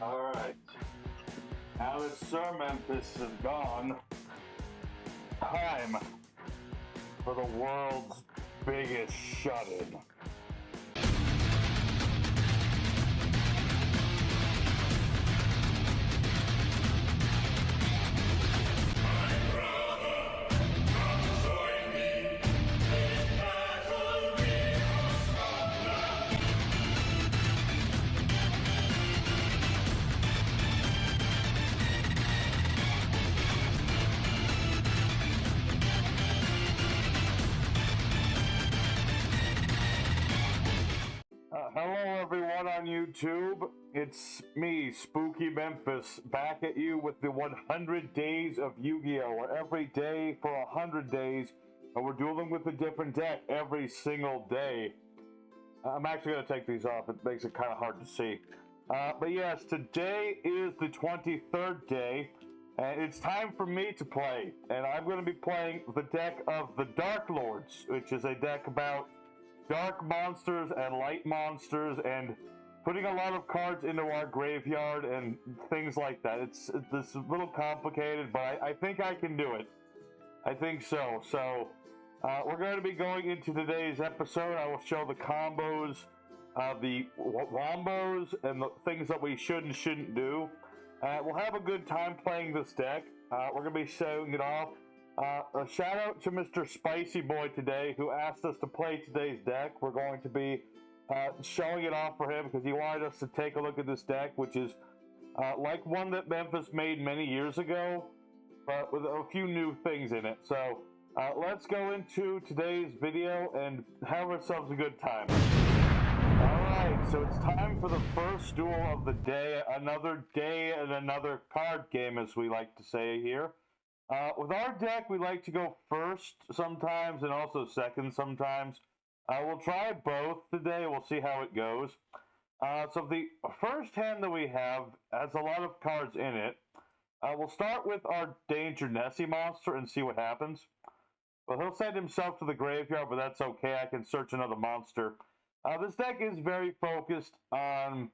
Alright. Now that Sir Memphis is gone, time for the world's biggest shut-in. Hello everyone on YouTube, it's me, Spooky Memphis, back at you with the 100 days of Yu-Gi-Oh! Where every day for 100 days, and we're dueling with a different deck every single day. I'm actually going to take these off, it makes it kind of hard to see. But yes, today is the 23rd day, and it's time for me to play. And I'm going to be playing the deck of the Darklords, which is a deck about dark monsters and light monsters and putting a lot of cards into our graveyard and things like that. It's a little complicated, but I think I can do it. I think so. So we're going to be going into today's episode. I will show the combos, the wombos, and the things that we should and shouldn't do. We'll have a good time playing this deck. We're going to be showing it off. A shout out to Mr. Spicy Boy today, who asked us to play today's deck. We're going to be showing it off for him because he wanted us to take a look at this deck, which is like one that Memphis made many years ago, but with a few new things in it. So let's go into today's video and have ourselves a good time. Alright, so it's time for the first duel of the day. Another day and another card game, as we like to say here. With our deck, we like to go first sometimes and also second sometimes. We'll try both today. We'll see how it goes. So the first hand that we have has a lot of cards in it. We'll start with our Danger Nessie monster and see what happens. Well, he'll send himself to the graveyard, but that's okay. I can search another monster. This deck is very focused on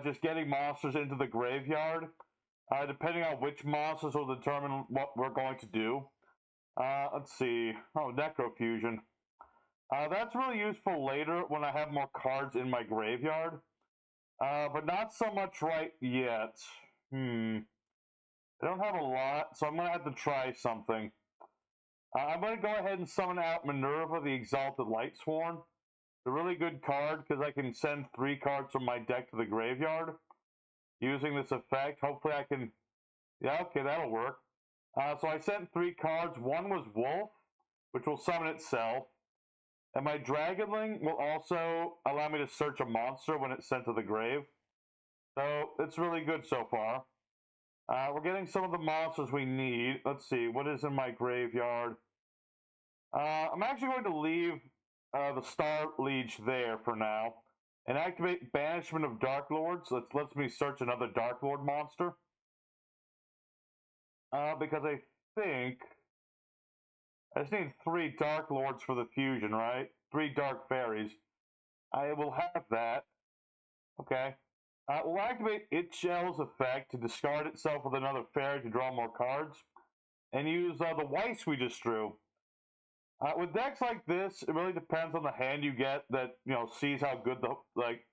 just getting monsters into the graveyard. Depending on which monsters will determine what we're going to do. Let's see. Oh, Necrofusion. That's really useful later when I have more cards in my graveyard. But not so much right yet. I don't have a lot, so I'm going to have to try something. I'm going to go ahead and summon out Minerva, the Exalted Lightsworn. It's a really good card because I can send 3 cards from my deck to the graveyard using this effect. Hopefully I can, yeah, okay, that'll work. So I sent 3 cards. One was Wolf, which will summon itself. And my Dragonling will also allow me to search a monster when it's sent to the grave. So it's really good so far. We're getting some of the monsters we need. Let's see, what is in my graveyard? I'm actually going to leave the Star Liege there for now. And activate Banishment of Darklords. Lets me search another Darklord monster. Because I think I just need 3 Darklords for the fusion, right? 3 Dark Fairies. I will have that. Okay. We'll activate its shell's effect to discard itself with another fairy to draw more cards. And use the Weiss we just drew. With decks like this, it really depends on the hand you get that, you know, sees how good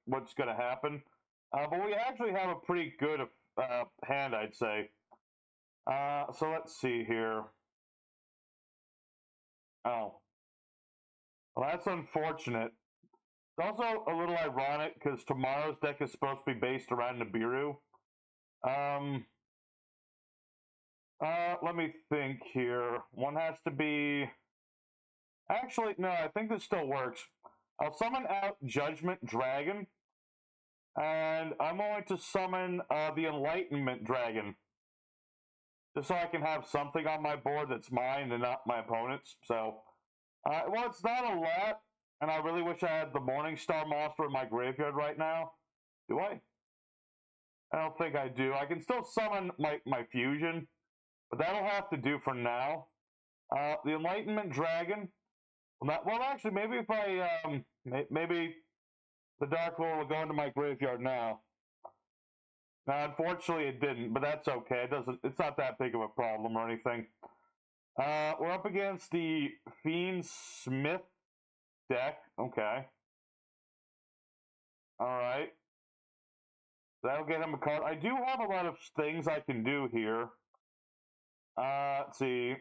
what's going to happen. But we actually have a pretty good hand, I'd say. So let's see here. Oh. Well, that's unfortunate. It's also a little ironic because tomorrow's deck is supposed to be based around Nibiru. Let me think here. One has to be... Actually, no, I think this still works. I'll summon out Judgment Dragon. And I'm going to summon the Enlightenment Dragon. Just so I can have something on my board that's mine and not my opponent's. So, well, it's not a lot. And I really wish I had the Morningstar monster in my graveyard right now. Do I? I don't think I do. I can still summon my fusion. But that'll have to do for now. The Enlightenment Dragon. Well, actually, maybe if I, maybe the Darklord will go into my graveyard now. Unfortunately, it didn't, but that's okay. It's not that big of a problem or anything. We're up against the Fiendsmith deck. Okay. All right. That'll get him a card. I do have a lot of things I can do here. Let's see.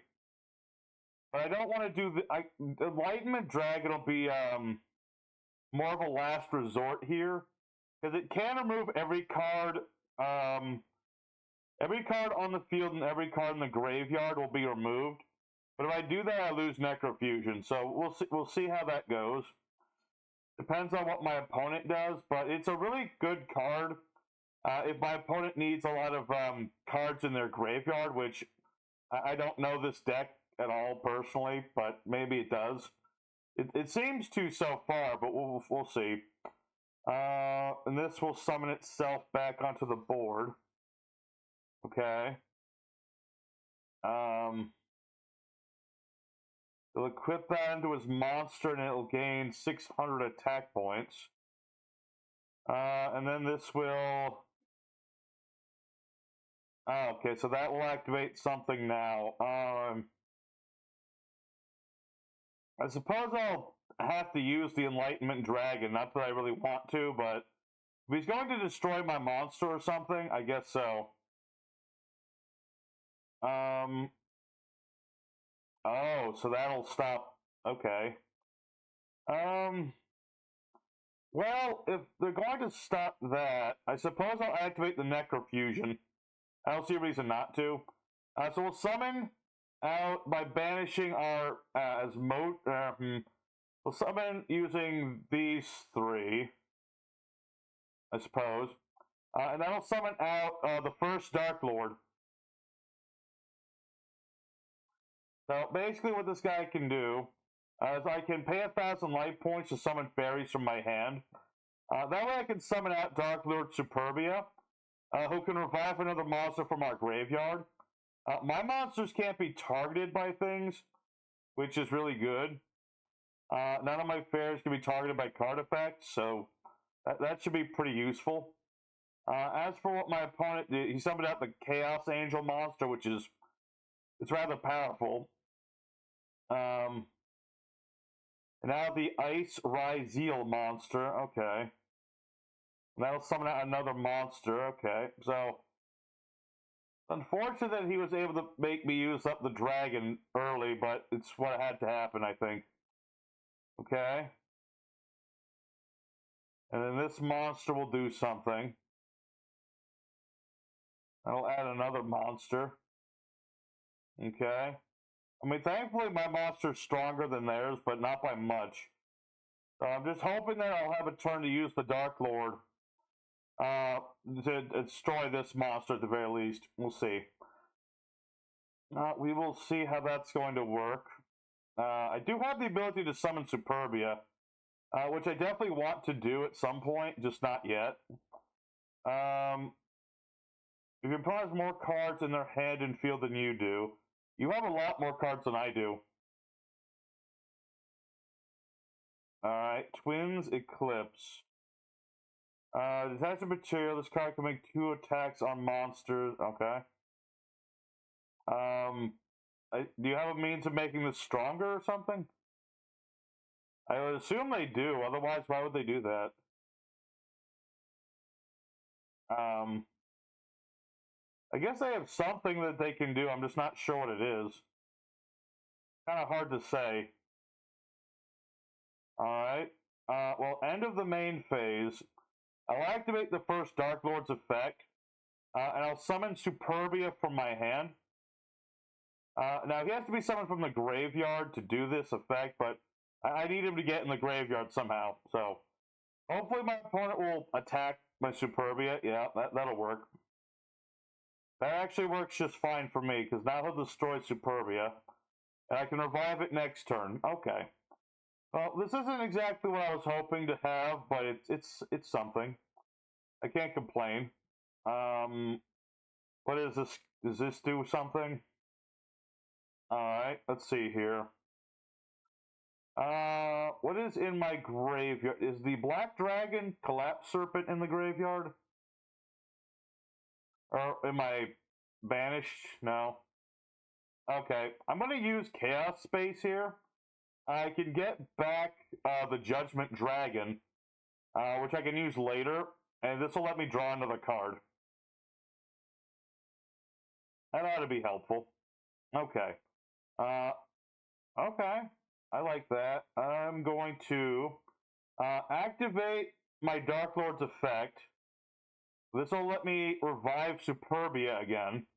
But I don't want to do the Enlightenment Dragon will be more of a last resort here because it can remove every card on the field and every card in the graveyard will be removed. But if I do that, I lose Necrofusion. So we'll see how that goes. Depends on what my opponent does, but it's a really good card. If my opponent needs a lot of cards in their graveyard, which I don't know this deck at all personally, but maybe it does. It seems to so far, but we'll see. And this will summon itself back onto the board. Okay. He'll equip that into his monster, and it'll gain 600 attack points. And then this will... Oh, okay, so that will activate something now. I suppose I'll have to use the Enlightenment Dragon. Not that I really want to, but if he's going to destroy my monster or something, I guess so. Oh, so that'll stop. Okay. Well, if they're going to stop that, I suppose I'll activate the Necrofusion. I don't see a reason not to. So we'll summon out by banishing our we'll summon using these three, I suppose, and that'll summon out the first Darklord. So basically, what this guy can do is I can pay 1,000 life points to summon fairies from my hand. That way, I can summon out Darklord Superbia, who can revive another monster from our graveyard. My monsters can't be targeted by things, which is really good. None of my fairies can be targeted by card effects, so that should be pretty useful. As for what my opponent did, he summoned out the Chaos Angel monster, which is it's rather powerful. And now the Ice Ryzeol monster. Okay. And that'll summon out another monster. Okay. So, unfortunate that he was able to make me use up the dragon early, but it's what had to happen, I think. Okay. And then this monster will do something. I'll add another monster. Okay. I mean, thankfully my monster's stronger than theirs, but not by much. So I'm just hoping that I'll have a turn to use the Darklord to destroy this monster at the very least. We'll see. We will see how that's going to work. I do have the ability to summon Superbia, which I definitely want to do at some point, just not yet. If your opponent has more cards in their hand and field than you do, you have a lot more cards than I do. Alright, Twins Eclipse. Detach material. This card can make 2 attacks on monsters. Okay. Do you have a means of making this stronger or something? I would assume they do. Otherwise, why would they do that? I guess they have something that they can do. I'm just not sure what it is. Kind of hard to say. Alright. Well, end of the main phase. I'll activate the first Darklord's effect. And I'll summon Superbia from my hand. Now, he has to be summoned from the graveyard to do this effect, but I need him to get in the graveyard somehow. So, hopefully my opponent will attack my Superbia. Yeah, that'll work. That actually works just fine for me, because now he'll destroy Superbia, and I can revive it next turn. Okay. Well, this isn't exactly what I was hoping to have, but it's something. I can't complain. What is this? Does this do something? Alright, let's see here. What is in my graveyard? Is the Black Dragon Collapse Serpent in the graveyard? Or am I banished? No. Okay, I'm going to use Chaos Space here. I can get back the Judgment Dragon, which I can use later, and this will let me draw another card. That ought to be helpful. Okay. Okay. I like that. I'm going to activate my Darklord's effect. This will let me revive Superbia again.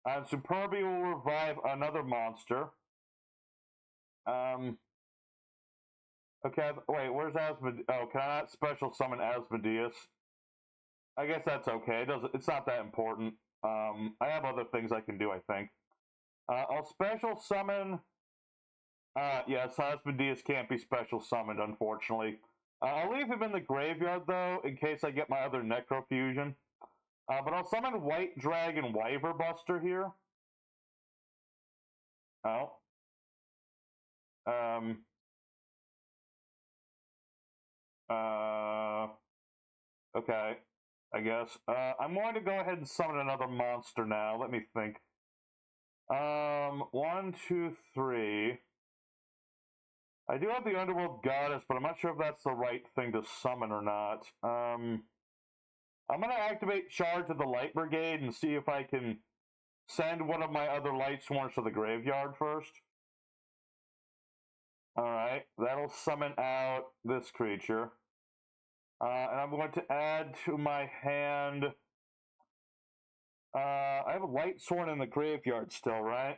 And Superbia will revive another monster. Okay, wait, where's Asmodeus? Oh, can I not special summon Asmodeus? I guess that's okay. It's not that important. I have other things I can do, I think. I'll special summon. Yes, Asmodeus can't be special summoned, unfortunately. I'll leave him in the graveyard, though, in case I get my other Necrofusion. But I'll summon White Dragon Wyver Buster here. Oh. Okay, I guess. I'm going to go ahead and summon another monster now. Let me think. 1, 2, 3. I do have the Underworld Goddess, but I'm not sure if that's the right thing to summon or not. I'm going to activate Charge of the Light Brigade and see if I can send one of my other Lightsworns to the graveyard first. Alright, that'll summon out this creature. And I'm going to add to my hand... I have a Lightsworn in the graveyard still, right?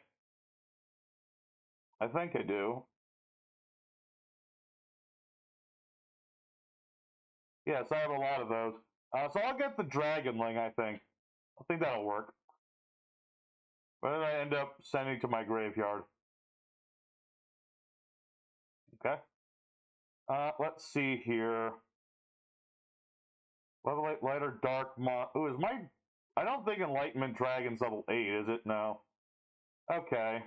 I think I do. Yes, I have a lot of those. So I'll get the Dragonling, I think. I think that'll work. What did I end up sending to my graveyard? Okay. Let's see here. Lighter Dark Ooh, is my... I don't think Enlightenment Dragon's level 8, is it? No. Okay.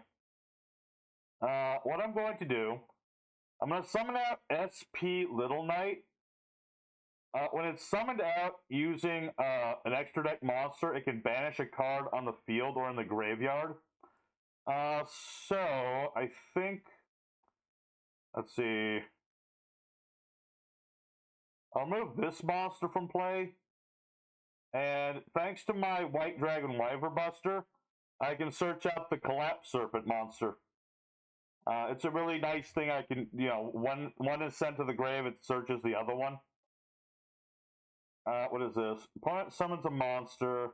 What I'm going to do... I'm going to summon out SP Little Knight. When it's summoned out using an extra deck monster, it can banish a card on the field or in the graveyard. So, I think... Let's see... I'll move this monster from play. And thanks to my White Dragon Wyver Buster, I can search out the Collapse Serpent monster. It's a really nice thing. I can, one is sent to the grave, it searches the other one. What is this? Opponent summons a monster.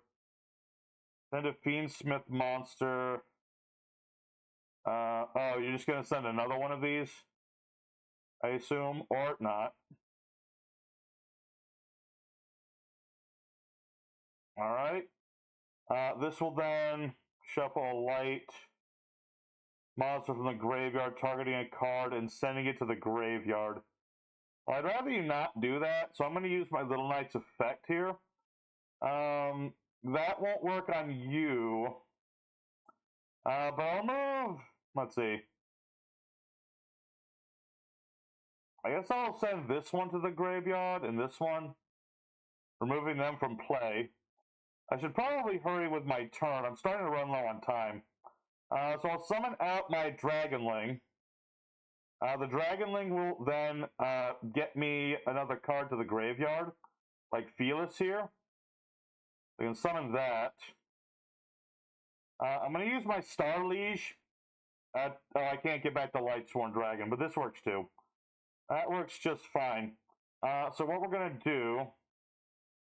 Send a Fiendsmith monster. Oh, you're just going to send another one of these? I assume, or not. Alright. This will then shuffle a light monster from the graveyard, targeting a card and sending it to the graveyard. Well, I'd rather you not do that, so I'm going to use my Little Knight's effect here. That won't work on you. But I'll move... Let's see. I guess I'll send this one to the graveyard and this one, removing them from play. I should probably hurry with my turn. I'm starting to run low on time. So I'll summon out my Dragonling. The Dragonling will then get me another card to the graveyard, like Felis here. I can summon that. I'm going to use my Star Liege. Oh, I can't get back to Lightsworn Dragon, but this works too. That works just fine. So what we're going to do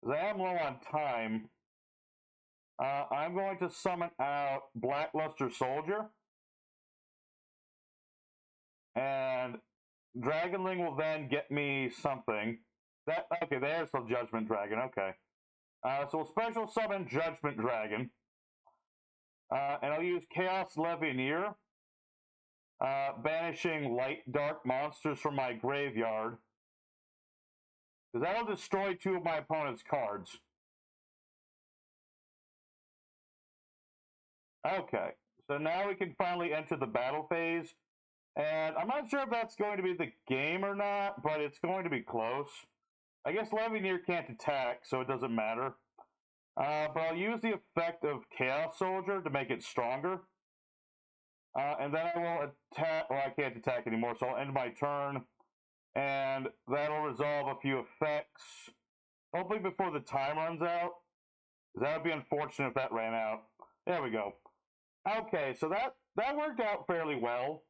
is I am low on time. I'm going to summon out Blackluster Soldier. And Dragonling will then get me something. Okay, there's the Judgment Dragon. Okay. So we'll special summon Judgment Dragon. And I'll use Chaos Levianeer. Banishing light dark monsters from my graveyard. Because that'll destroy 2 of my opponent's cards. Okay, so now we can finally enter the battle phase. And I'm not sure if that's going to be the game or not, but it's going to be close. I guess Levianeer can't attack, so it doesn't matter. But I'll use the effect of Chaos Soldier to make it stronger. And then I will attack. Well, I can't attack anymore, so I'll end my turn. And that'll resolve a few effects. Hopefully before the time runs out. That would be unfortunate if that ran out. There we go. Okay, so that worked out fairly well.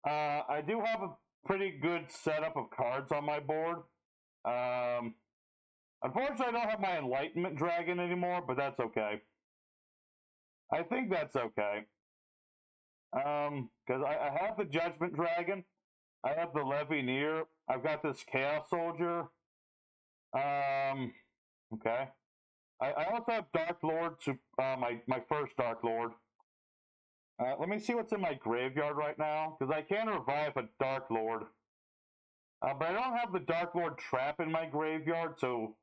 I do have a pretty good setup of cards on my board. Unfortunately, I don't have my Enlightenment Dragon anymore, but that's okay. I think that's okay. Because I have the Judgment Dragon, I have the Levineer, I've got this Chaos Soldier. Okay. I also have Darklord, my first Darklord. Let me see what's in my graveyard right now, because I can revive a Darklord. But I don't have the Darklord trap in my graveyard, so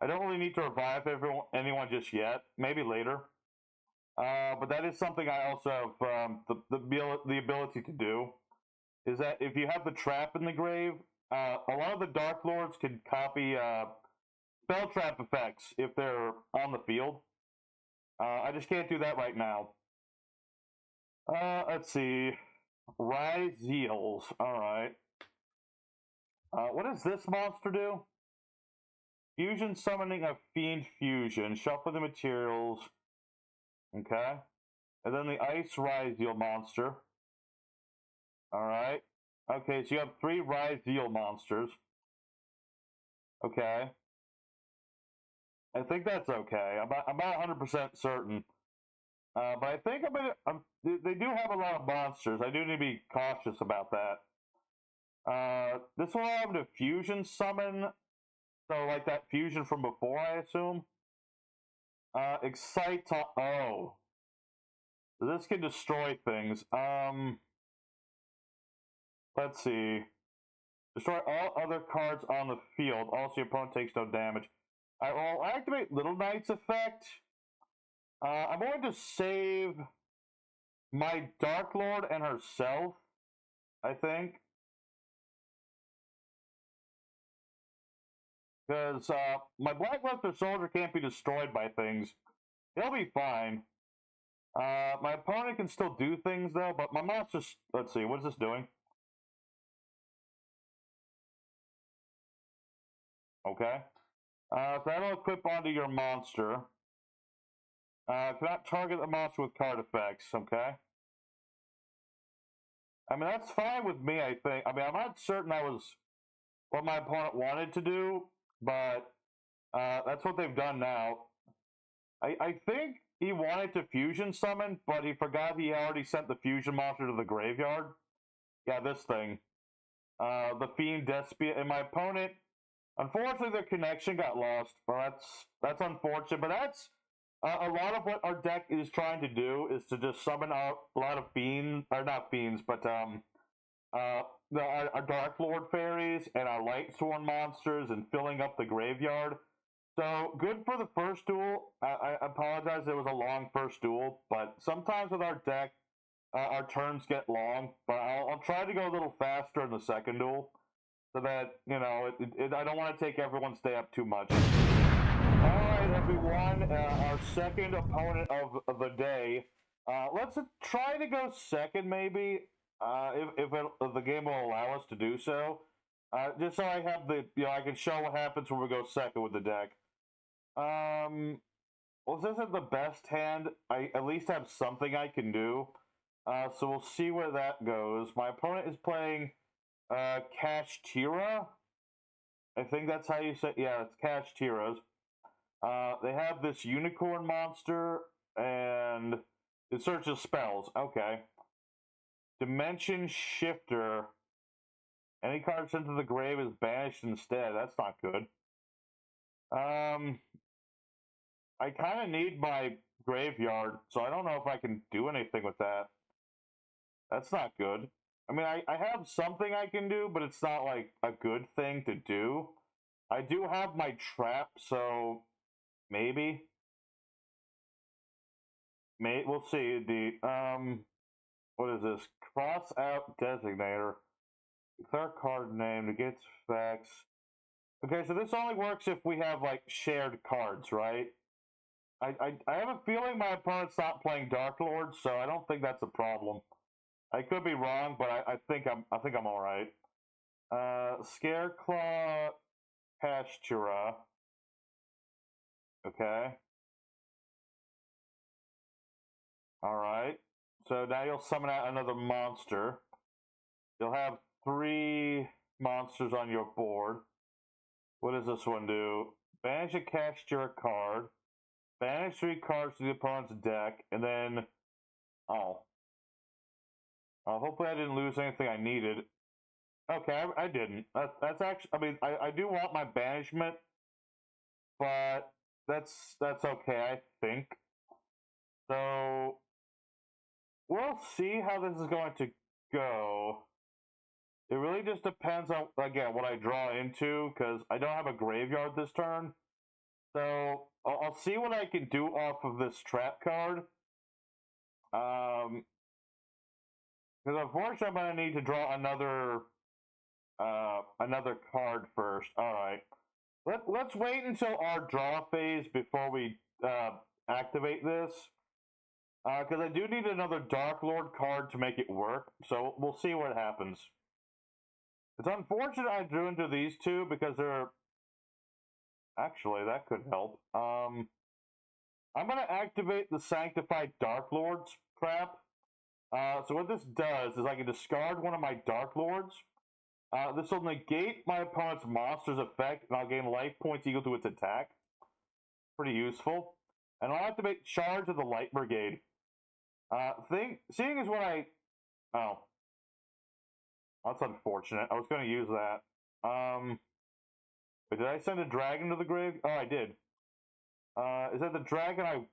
I don't really need to revive anyone just yet. Maybe later. But that is something I also have the ability to do. Is that if you have the trap in the grave, a lot of the Darklords can copy spell trap effects if they're on the field. I just can't do that right now. Let's see. Ryzeols. Alright. What does this monster do? Fusion summoning a fiend fusion. Shuffle the materials. Okay. And then the Ice Ryzeol monster. Alright. Okay, so you have 3 Ryzeol monsters. Okay. I think that's okay. I'm about 100% certain. But I think they do have a lot of monsters. I do need to be cautious about that. This will allow them to fusion summon. So, like that fusion from before, I assume. Excite. Oh. This can destroy things. Let's see. Destroy all other cards on the field. Also, your opponent takes no damage. I will activate Little Knight's effect. I'm going to save my Darklord and herself, I think. Because my Blackluster Soldier can't be destroyed by things. He'll be fine. My opponent can still do things, though, but my monster's... Let's see, what is this doing? Okay. So that'll equip onto your monster. Cannot target the monster with card effects, okay? I mean, that's fine with me, I think. I mean, I'm not certain that was what my opponent wanted to do, but that's what they've done now. I think he wanted to fusion summon, but he forgot he already sent the fusion monster to the graveyard. Yeah, this thing. The Fiend Despia, and my opponent, unfortunately, their connection got lost. But that's unfortunate. But that's a lot of what our deck is trying to do is to just summon out a lot of fiends, or not fiends, but our Darklord fairies and our Lightsworn monsters, and filling up the graveyard. So good for the first duel. I apologize, it was a long first duel, but sometimes with our deck, our turns get long. But I'll try to go a little faster in the second duel, so that I don't want to take everyone's day up too much. All right, everyone, our second opponent of the day. Let's try to go second, maybe, if the game will allow us to do so. Just so I have I can show what happens when we go second with the deck. Well, this isn't the best hand. I at least have something I can do. So we'll see where that goes. My opponent is playing Kashtira. I think that's how you say. Yeah, it's Kashtira's. They have this unicorn monster, and it searches spells. Okay. Dimension Shifter. Any card sent to the grave is banished instead. That's not good. I kind of need my graveyard, so I don't know if I can do anything with that. That's not good. I mean, I have something I can do, but it's not like a good thing to do. I do have my trap, so maybe. We'll see. What is this? Cross out designator. Declare card name, negates effects. Okay, so this only works if we have like shared cards, right? I have a feeling my opponent's not playing Darklord, so I don't think that's a problem. I could be wrong, but I think I'm all right. Scareclaw, Kashtira. Okay. All right. So now you'll summon out another monster. You'll have 3 monsters on your board. What does this one do? Banish a Kashtira card. Banish 3 cards to the opponent's deck, and then oh. Hopefully I didn't lose anything I needed. Okay, I didn't. That's actually. I mean, I do want my banishment, but that's okay. I think. So we'll see how this is going to go. It really just depends on again what I draw into because I don't have a graveyard this turn. So I'll see what I can do off of this trap card. Because unfortunately I'm gonna need to draw another card first. All right. Let's wait until our draw phase before we activate this. Because I do need another Darklord card to make it work. So we'll see what happens. It's unfortunate I drew into these two because they're... Actually, that could help. I'm going to activate the Sanctified Darklords crap. So what this does is I can discard one of my Darklords. This will negate my opponent's monster's effect, and I'll gain life points equal to its attack. Pretty useful. And I'll activate Charge of the Light Brigade. Seeing as when I... Oh. That's unfortunate. I was going to use that. But did I send a dragon to the grave? Oh, I did. Is that the dragon I...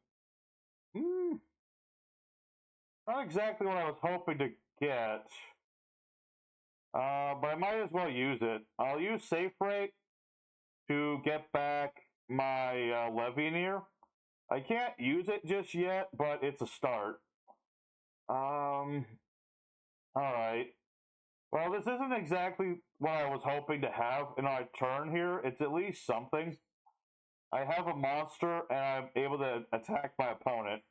Not exactly what I was hoping to get. But I might as well use it. I'll use Safe Rate to get back my Levianeer. I can't use it just yet, but it's a start. Alright. Well, this isn't exactly what I was hoping to have in our turn here. It's at least something. I have a monster, and I'm able to attack my opponent.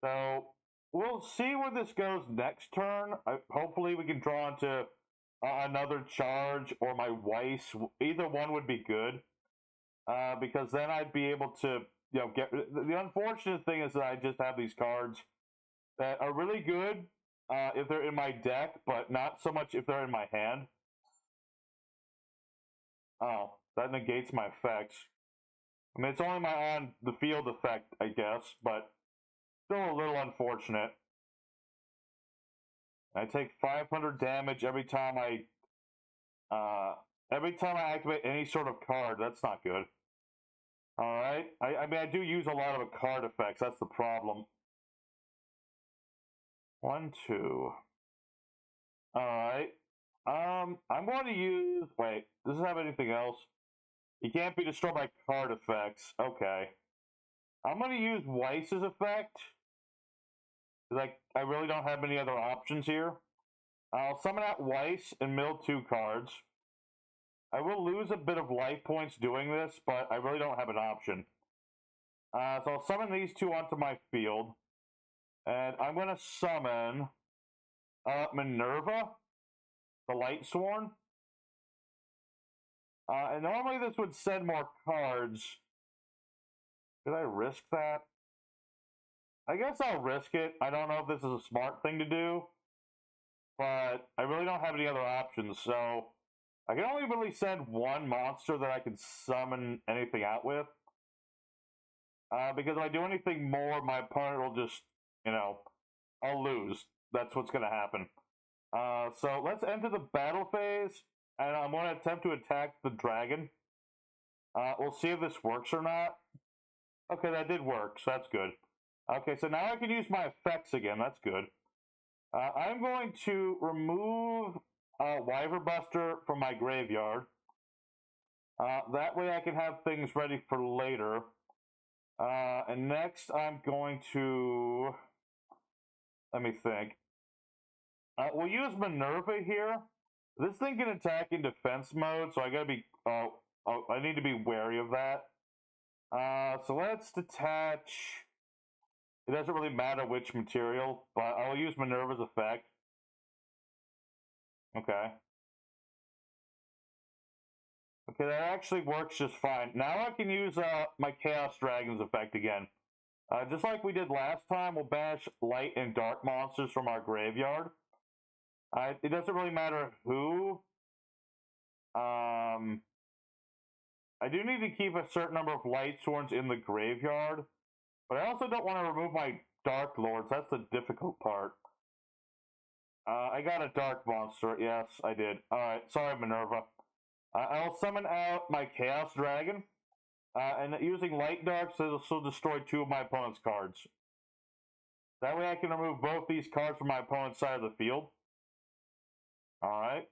So, we'll see where this goes next turn. Hopefully we can draw into another charge or my Weiss. Either one would be good. Because then I'd be able to, get... The unfortunate thing is that I just have these cards that are really good if they're in my deck, but not so much if they're in my hand. Oh, that negates my effects. I mean, it's only my on the field effect, I guess, but still a little unfortunate. I take 500 damage every time I activate any sort of card. That's not good. All right. I mean, I do use a lot of card effects. That's the problem. 1, 2. All right. I'm going to use. Wait, does it have anything else? You can't be destroyed by card effects. Okay. I'm going to use Weiss's effect. Because I really don't have any other options here. I'll summon out Weiss and mill 2 cards. I will lose a bit of life points doing this, but I really don't have an option. So I'll summon these 2 onto my field. And I'm going to summon Minerva, the Lightsworn. And normally this would send more cards. Did I risk that? I guess I'll risk it. I don't know if this is a smart thing to do. But I really don't have any other options, so... I can only really send one monster that I can summon anything out with. Because if I do anything more, my opponent will just, I'll lose. That's what's going to happen. So let's enter the battle phase, and I'm going to attempt to attack the dragon. We'll see if this works or not. Okay, that did work, so that's good. Okay, so now I can use my effects again. That's good. I'm going to remove Wyverbuster from my graveyard. That way I can have things ready for later. And next I'm going to... Let me think. We'll use Minerva here. This thing can attack in defense mode, so I gotta be... I need to be wary of that. So let's detach. It doesn't really matter which material, but I'll use Minerva's effect. Okay. Okay, that actually works just fine. Now I can use my Chaos Dragon's effect again. Just like we did last time, we'll banish light and dark monsters from our graveyard. It doesn't really matter who. I do need to keep a certain number of Lightsworns in the graveyard, but I also don't want to remove my Darklords. That's the difficult part. I got a dark monster. Yes, I did. Alright, sorry, Minerva. I'll summon out my Chaos Dragon, and using Light Darks, this will destroy 2 of my opponent's cards. That way I can remove both these cards from my opponent's side of the field. Alright.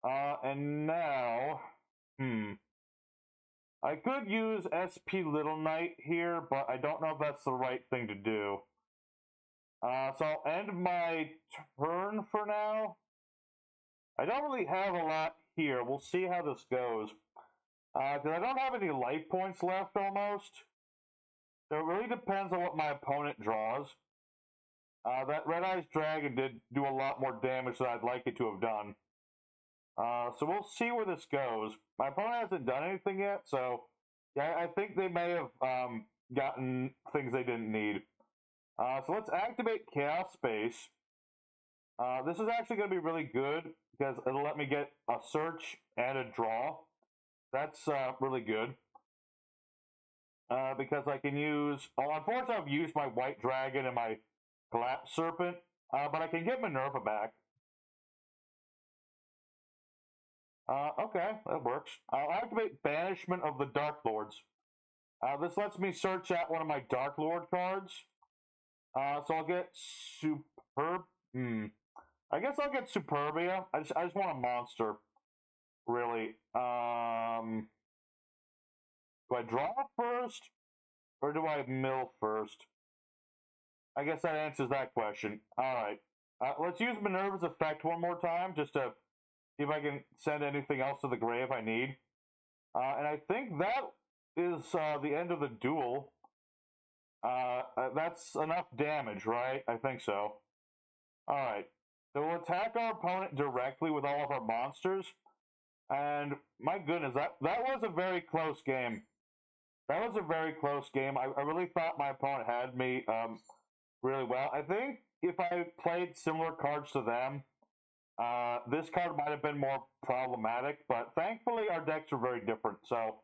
And now... I could use SP Little Knight here, but I don't know if that's the right thing to do. So I'll end my turn for now. I don't really have a lot here. We'll see how this goes. Because I don't have any life points left, almost. So it really depends on what my opponent draws. That Red Eyes Dragon did do a lot more damage than I'd like it to have done. So we'll see where this goes. My opponent hasn't done anything yet, so yeah, I think they may have gotten things they didn't need. So let's activate Chaos Space. This is actually going to be really good because it'll let me get a search and a draw. That's really good. Because I can use... Oh, unfortunately, I've used my White Dragon and my Collapse Serpent, but I can get Minerva back. Okay, that works. I'll activate Banishment of the Darklords. This lets me search out one of my Darklord cards. So I'll get Superb... I guess I'll get Superbia. I just want a monster, really. Do I draw first, or do I mill first? I guess that answers that question. Alright. Let's use Minerva's effect one more time, just to see if I can send anything else to the grave I need. And I think that is the end of the duel. That's enough damage, right? I think so. Alright. So we'll attack our opponent directly with all of our monsters. And my goodness, that was a very close game. That was a very close game. I really thought my opponent had me really well. I think if I played similar cards to them, this card might have been more problematic, but thankfully our decks are very different. So,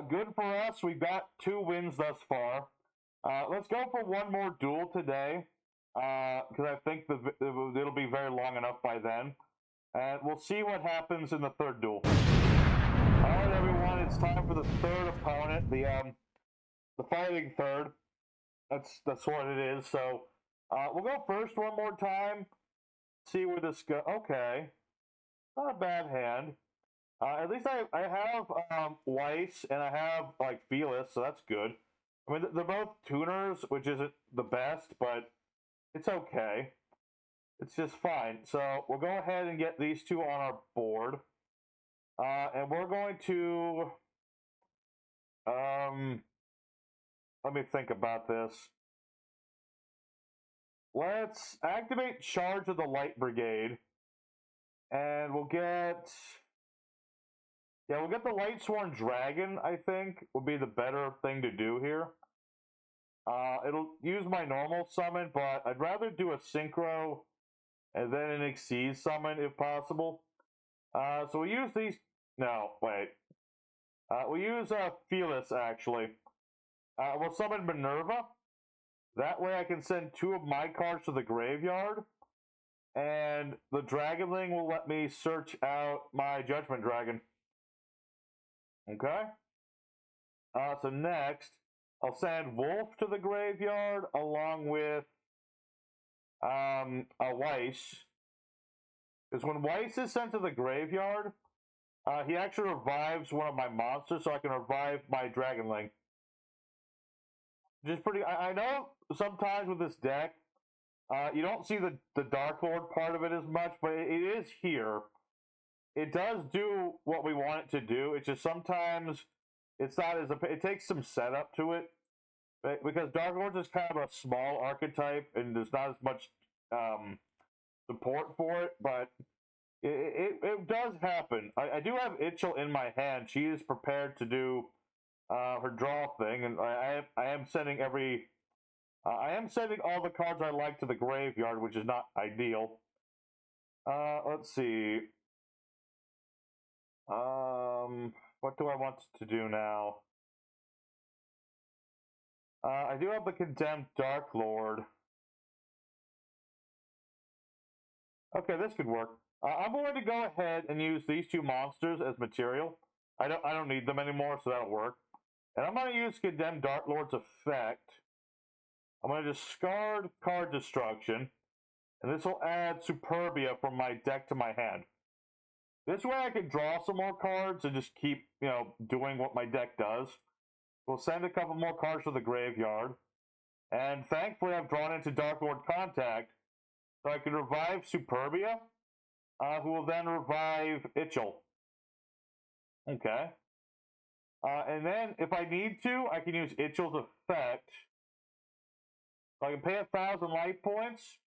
good for us. We've got 2 wins thus far. Let's go for one more duel today, because I think it'll be very long enough by then. And we'll see what happens in the 3rd duel. Alright, everyone, it's time for the 3rd opponent, the fighting 3rd. That's what it is. So, we'll go first one more time. See where this goes. Okay. Not a bad hand. At least I have Weiss and I have like Felis, so that's good. I mean, they're both tuners, which isn't the best, but it's okay. It's just fine. So we'll go ahead and get these 2 on our board. And we're going to... let me think about this. Let's activate Charge of the Light Brigade. And we'll get... Yeah, we'll get the Lightsworn Dragon, I think, would be the better thing to do here. It'll use my normal summon, but I'd rather do a Synchro and then an Exceed summon if possible. So we'll use these... No, wait. We'll use Felis, actually. We'll summon Minerva. That way I can send 2 of my cards to the graveyard. And the Dragonling will let me search out my Judgment Dragon. Okay? So next, I'll send Wolf to the graveyard along with a Weiss. Because when Weiss is sent to the graveyard, he actually revives one of my monsters, so I can revive my Dragonling. Just pretty... I know sometimes with this deck, you don't see the Darklord part of it as much, but it is here. It does do what we want it to do. It's just sometimes it's not as it takes some setup to it, because Darklords is kind of a small archetype and there's not as much support for it, but it does happen. I do have Itchel in my hand. She is prepared to do her draw thing, and I am sending I am sending all the cards I like to the graveyard, which is not ideal. Let's see. What do I want to do now? I do have the Condemned Darklord. Okay, this could work. I'm going to go ahead and use these two monsters as material. I don't need them anymore, so that'll work. And I'm going to use Condemned Darklord's effect. I'm going to discard card destruction, and this will add Superbia from my deck to my hand. This way I can draw some more cards and just keep, doing what my deck does. We'll send a couple more cards to the graveyard. And thankfully I've drawn into Darklord Contact, so I can revive Superbia, who will then revive Itchel. Okay. And then, if I need to, I can use Itchel's effect. So I can pay 1,000 life points,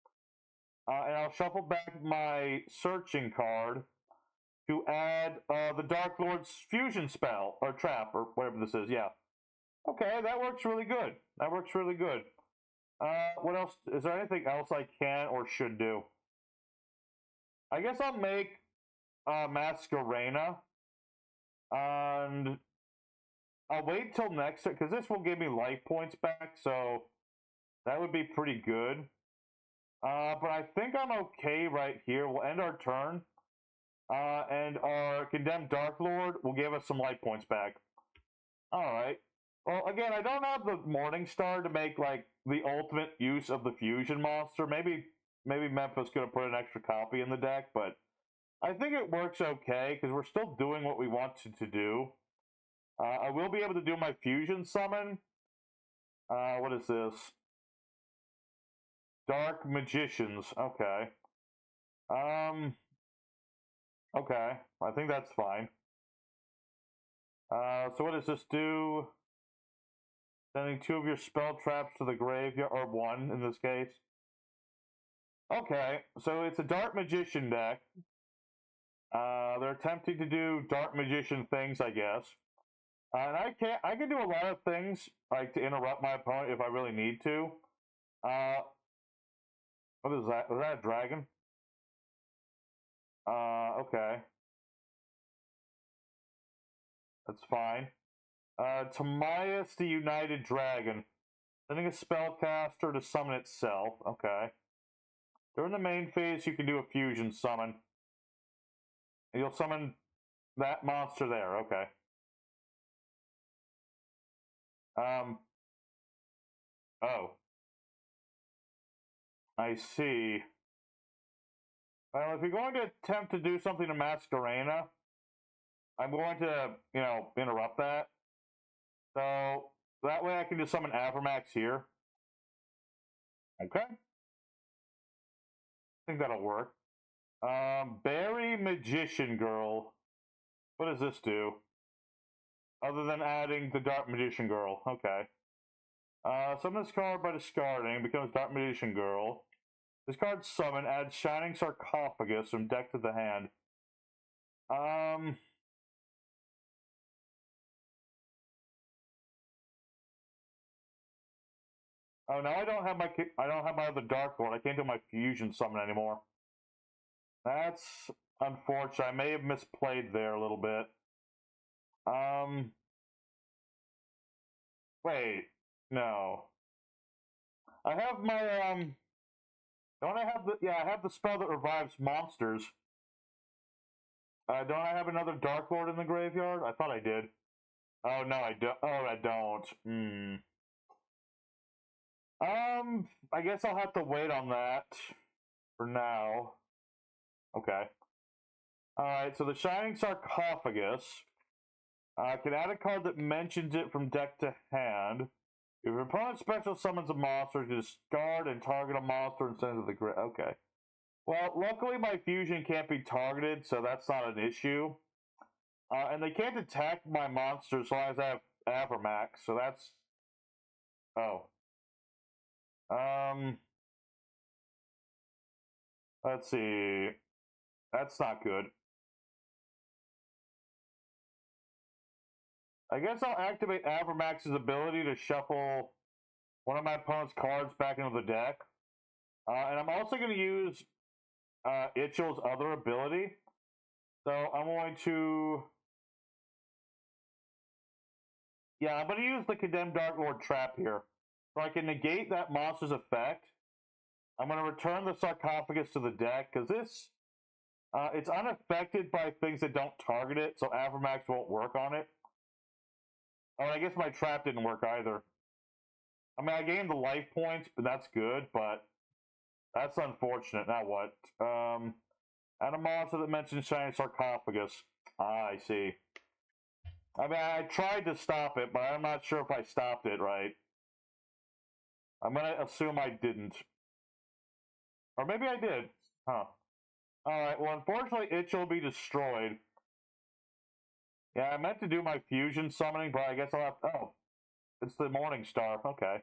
and I'll shuffle back my searching card to add the Darklord's fusion spell, or trap, or whatever this is, yeah. Okay, that works really good. That works really good. What else? Is there anything else I can or should do? I guess I'll make Masquerena, and I'll wait till next, because this will give me life points back, so that would be pretty good. But I think I'm okay right here. We'll end our turn, and our Condemned Darklord will give us some life points back. Alright. Well, again, I don't have the Morningstar to make, the ultimate use of the fusion monster. Maybe Memphis could have put an extra copy in the deck, but I think it works okay, because we're still doing what we wanted to do. I will be able to do my fusion summon. What is this? Dark Magicians. Okay. Okay. I think that's fine. So what does this do? Sending 2 of your spell traps to the graveyard, or 1 in this case. Okay, so it's a Dark Magician deck. They're attempting to do Dark Magician things, I guess. And I can do a lot of things, like to interrupt my opponent if I really need to. What is that? Is that a dragon? Okay. That's fine. Timaeus the United Dragon. Sending a spellcaster to summon itself. Okay. During the main phase, you can do a fusion summon. And you'll summon that monster there. Okay. Oh. I see. Well, if you're going to attempt to do something to Masquerena, I'm going to, interrupt that. So, that way I can just summon Avramax here. Okay. I think that'll work. Berry Magician Girl. What does this do? Other than adding the Dark Magician Girl. Okay. Summon this card by discarding. Becomes Dark Magician Girl. This card summon adds Shining Sarcophagus from deck to the hand. Oh, now I don't have my other Darklord. I can't do my fusion summon anymore. That's unfortunate. I may have misplayed there a little bit. Wait, no. I have my don't I have I have the spell that revives monsters. Don't I have another Darklord in the graveyard? I thought I did. Oh no, I don't. Oh, I don't. I guess I'll have to wait on that for now. Okay. Alright, so the Shining Sarcophagus can add a card that mentions it from deck to hand. If your opponent special summons a monster, discard and target a monster and send it to the grid. Okay. Well, luckily my fusion can't be targeted, so that's not an issue. And they can't attack my monsters as long as I have Avermax, so that's... Oh. Let's see. That's not good. I guess I'll activate Avermax's ability to shuffle one of my opponent's cards back into the deck. And I'm also going to use Yugioh's other ability. So I'm going to... Yeah, I'm going to use the Condemned Darklord trap here. So I can negate that monster's effect. I'm going to return the Sarcophagus to the deck, because this... it's unaffected by things that don't target it, so Avermax won't work on it. Oh, I guess my trap didn't work either. I mean, I gained the life points, but that's good, but that's unfortunate. Now what? And a monster that mentions Shiny Sarcophagus. Ah, I see. I mean, I tried to stop it, but I'm not sure if I stopped it right. I'm gonna assume I didn't. Or maybe I did. Huh. Alright, well, unfortunately, Yugioh will be destroyed. Yeah, I meant to do my fusion summoning, but I guess I'll have to... Oh, it's the Morning Star. Okay.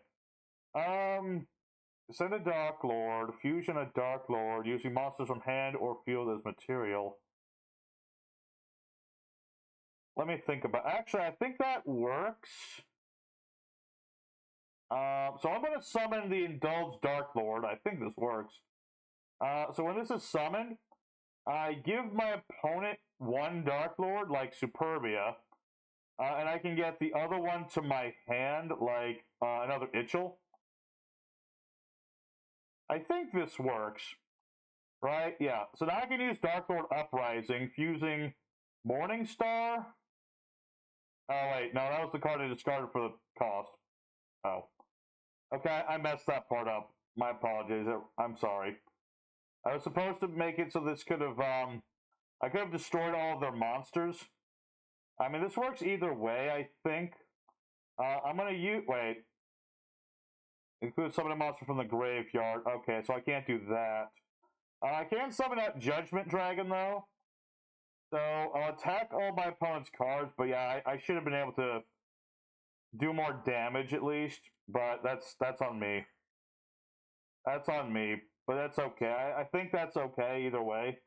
Send a Darklord, fusion a Darklord, using monsters from hand or field as material. Let me think about... Actually, I think that works. So I'm going to summon the Indulged Darklord. I think this works. So when this is summoned, I give my opponent one Darklord, like Superbia, and I can get the other one to my hand, like another Yugioh. I think this works, right? Yeah. So now I can use Darklord Uprising, fusing Morningstar. Oh, wait. No, that was the card I discarded for the cost. Oh. Okay, I messed that part up. My apologies. I'm sorry. I was supposed to make it so this could have, I could have destroyed all of their monsters. I mean, this works either way, I think. I'm gonna use, wait. Include summon a monster from the graveyard. Okay, so I can't do that. I can summon out Judgment Dragon, though. So, I'll attack all my opponent's cards, but yeah, I should have been able to do more damage, at least. But that's on me. That's on me. But that's okay. I think that's okay either way.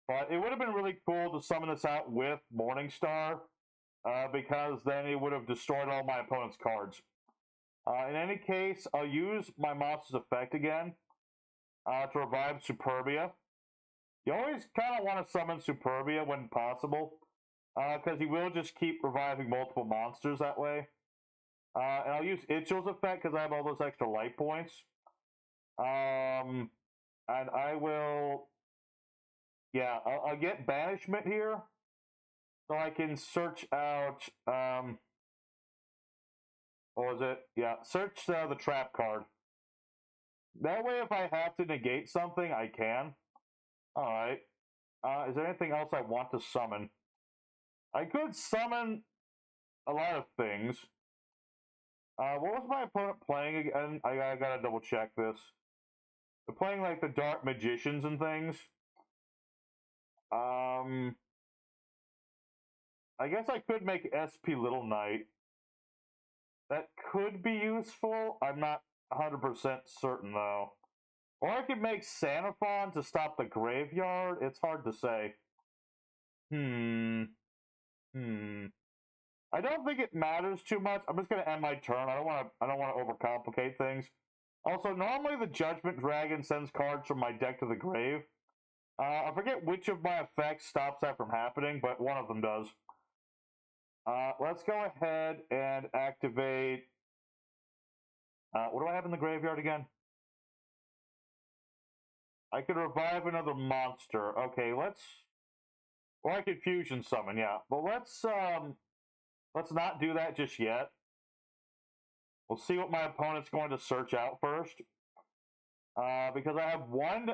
But it would have been really cool to summon this out with Morningstar, because then it would have destroyed all my opponent's cards. In any case, I'll use my monster's effect again to revive Superbia. You always kind of want to summon Superbia when possible, because he will just keep reviving multiple monsters that way. And I'll use Yugioh's effect because I have all those extra life points. And I will... Yeah, I'll get Banishment here, so I can search out... what was it? Yeah, search the trap card. That way, if I have to negate something, I can. Alright. Is there anything else I want to summon? I could summon a lot of things. What was my opponent playing again? I gotta double check this. They're playing like the Dark Magicians and things. I guess I could make SP Little Knight. That could be useful. I'm not 100% certain, though. Or I could make Xenophon to stop the graveyard. It's hard to say. I don't think it matters too much. I'm just gonna end my turn. I don't want to overcomplicate things. Also, normally the Judgment Dragon sends cards from my deck to the grave. I forget which of my effects stops that from happening, but one of them does. Let's go ahead and activate... what do I have in the graveyard again? I could revive another monster. Okay, let's... Or I could fusion summon, yeah. But let's not do that just yet. We'll see what my opponent's going to search out first. Because I have one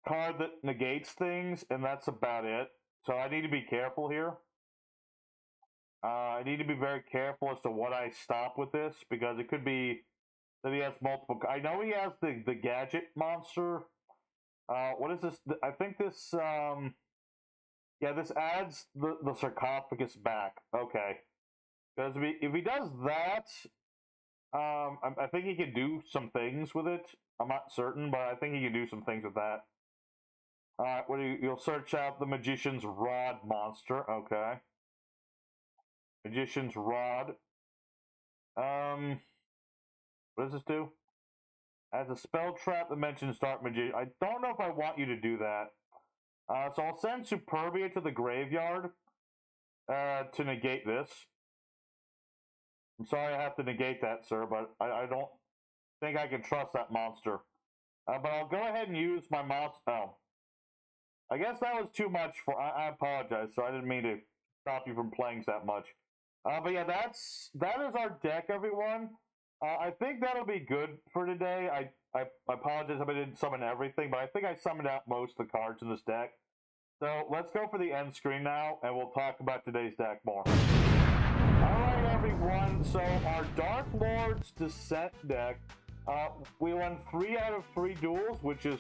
card that negates things, and that's about it. So I need to be careful here. I need to be very careful as to what I stop with this, because it could be that he has multiple... I know he has the gadget monster. What is this? I think this... Yeah, Yeah, this adds the sarcophagus back. Okay. Because if he does that, I think he can do some things with it. I'm not certain, but I think he can do some things with that. Alright, you'll search out the Magician's Rod monster. Okay. Magician's Rod. What does this do? As a spell trap that mentions Dark Magician. I don't know if I want you to do that. So I'll send Superbia to the graveyard to negate this. I'm sorry I have to negate that, sir, but I don't think I can trust that monster. But I'll go ahead and use my monster. Oh. I guess that was too much for. I apologize, so I didn't mean to stop you from playing that much. But yeah, that is our deck, everyone. I think that'll be good for today. I apologize if I didn't summon everything, but I think I summoned out most of the cards in this deck. So let's go for the end screen now, and we'll talk about today's deck more. Alright, everyone. So our Darklord's Descent deck, we won 3 out of 3 duels, which is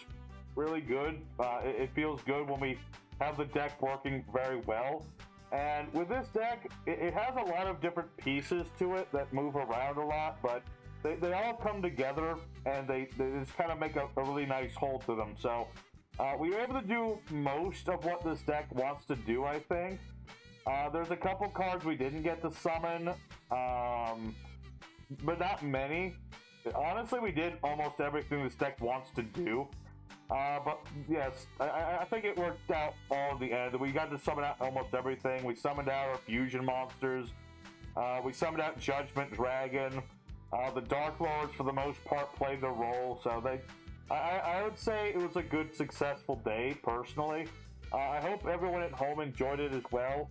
really good. It feels good when we have the deck working very well. And with this deck, it has a lot of different pieces to it that move around a lot, but they all come together and they just kind of make a really nice whole to them. So we were able to do most of what this deck wants to do, I think. There's a couple cards we didn't get to summon, but not many. Honestly, we did almost everything this deck wants to do. But yes, I think it worked out all in the end. We got to summon out almost everything. We summoned out our fusion monsters. We summoned out Judgment Dragon. The Darklords, for the most part, played their role. So I would say it was a good, successful day, personally. I hope everyone at home enjoyed it as well.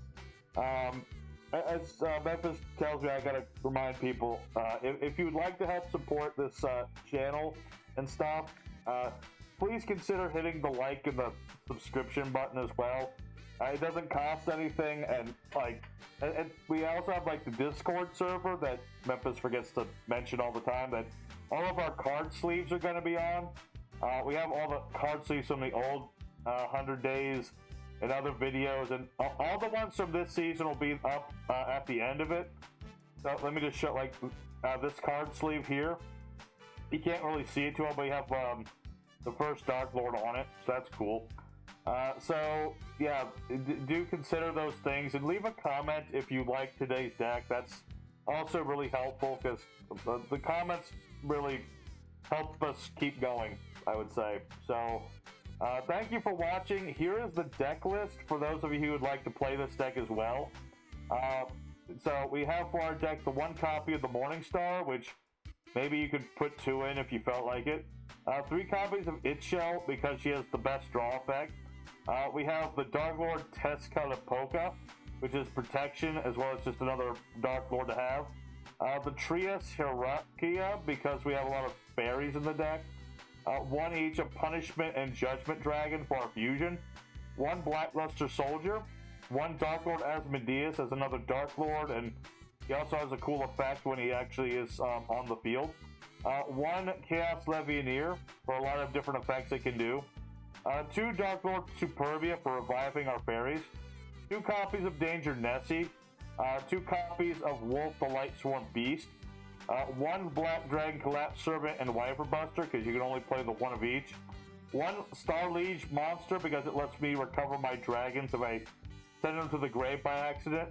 As Memphis tells me, I gotta remind people, if you would like to help support this channel and stuff, please consider hitting the like and the subscription button as well. It doesn't cost anything, and we also have the Discord server that Memphis forgets to mention all the time, that all of our card sleeves are going to be on. We have all the card sleeves from the old 100 days and other videos, and all the ones from this season will be up at the end of it. So let me just show this card sleeve here. You can't really see it too well, but you have the first Darklord on it, so that's cool. So yeah, do consider those things and leave a comment if you like today's deck. That's also really helpful because the comments really help us keep going, I would say. So thank you for watching. Here is the deck list for those of you who would like to play this deck as well. So we have for our deck the 1 copy of the Morningstar, which maybe you could put 2 in if you felt like it. 3 copies of Itshell because she has the best draw effect. We have the Darklord Tezcatlipoca, which is protection as well as just another Darklord to have. The Trias Hierarchia because we have a lot of fairies in the deck. 1 each of Punishment and Judgment Dragon for our fusion. 1 Blackluster Soldier. 1 Darklord Asmodeus as another Darklord, and he also has a cool effect when he actually is on the field. 1 Chaos Levianeer for a lot of different effects it can do. 2 Darklord Superbia for reviving our fairies. 2 copies of Danger Nessie. 2 copies of Wolf the Lightsworn Beast. 1 Black Dragon Collapse Servant and Wyver Buster because you can only play the 1 of each. 1 Star Liege Monster because it lets me recover my dragons if I send them to the grave by accident.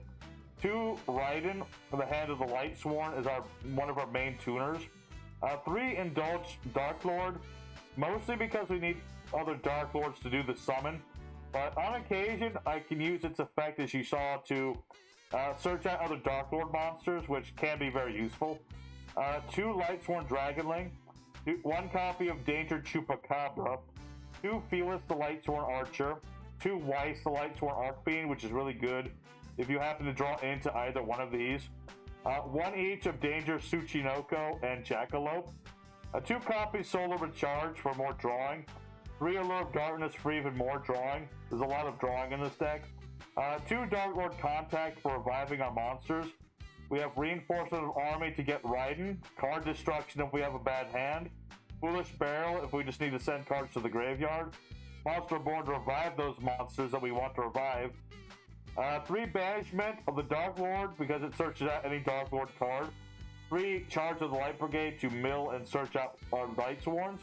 2 Raiden for the Hand of the Lightsworn is one of our main tuners. 3 Indulged Darklord, mostly because we need other Darklords to do the summon, but on occasion I can use its effect, as you saw, to search out other Darklord monsters, which can be very useful. 2 Lightsworn Dragonling, 1 copy of Danger Chupacabra, 2 Felis the Lightsworn Archer, 2 Weiss the Lightsworn Archfiend, which is really good if you happen to draw into either one of these. 1 each of Danger Tsuchinoko and Jackalope. 2 copies Solar Recharge for more drawing. 3 Allure of Darkness for even more drawing. There's a lot of drawing in this deck. 2 Darklord Contact for reviving our monsters. We have Reinforcement of Army to get Raiden. Card Destruction if we have a bad hand. Foolish Barrel if we just need to send cards to the graveyard. monster born to revive those monsters that we want to revive. 3 banishment of the Darklord because it searches out any Darklord card. 3 charge of the Light Brigade to mill and search out our Lightsworns.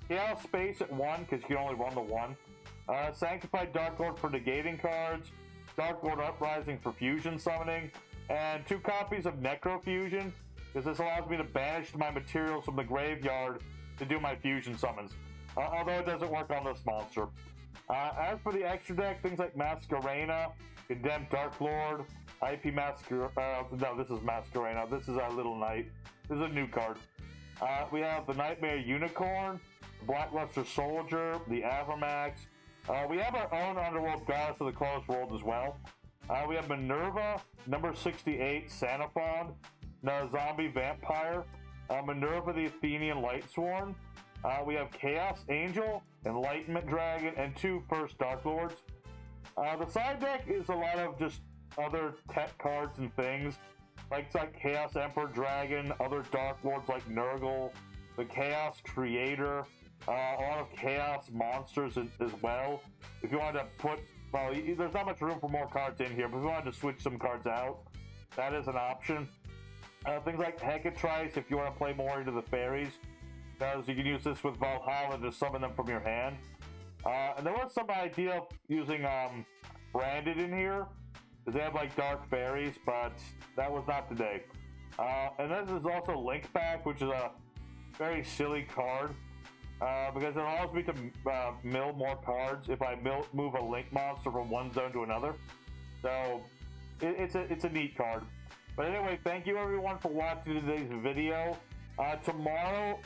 Chaos Space at 1 because you can only run the 1. Sanctified Darklord for negating cards. Darklord Uprising for fusion summoning. And 2 copies of Necrofusion because this allows me to banish my materials from the graveyard to do my fusion summons. Although it doesn't work on this monster. As for the extra deck, things like Masquerena, Condemned Darklord, IP Masquerena. No, this is Masquerena. This is our Little Knight. This is a new card. We have the Nightmare Unicorn, Blackluster Soldier, the Avermax. We have our own Underworld Goddess of the Closed World as well. We have Minerva, number 68, Sanaphon, the Zombie Vampire, Minerva the Athenian Lightsworn. We have Chaos Angel, Enlightenment Dragon, and 2 First Darklords. The side deck is a lot of just other tech cards and things, like Chaos Emperor Dragon, other Darklords like Nurgle, the Chaos Creator, a lot of Chaos monsters as well. If you wanted to put, well, there's not much room for more cards in here, but if you wanted to switch some cards out, that is an option. Things like Hecatrice if you want to play more into the fairies, because you can use this with Valhalla to summon them from your hand. And there was some idea of using Branded in here, because they have like Dark Fairies, but that was not today. And then there's also Link Back, which is a very silly card, because it allows me to mill more cards if I move a Link monster from one zone to another. So it's a neat card. But anyway, thank you everyone for watching today's video. Tomorrow,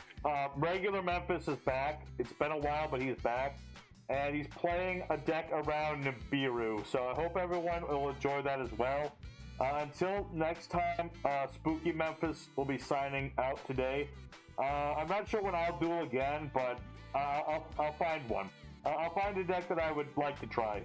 regular Memphis is back. It's been a while, but he's back. And he's playing a deck around Nibiru. So I hope everyone will enjoy that as well. Until next time, Spooky Memphis will be signing out today. I'm not sure when I'll duel again, but I'll find one. I'll find a deck that I would like to try.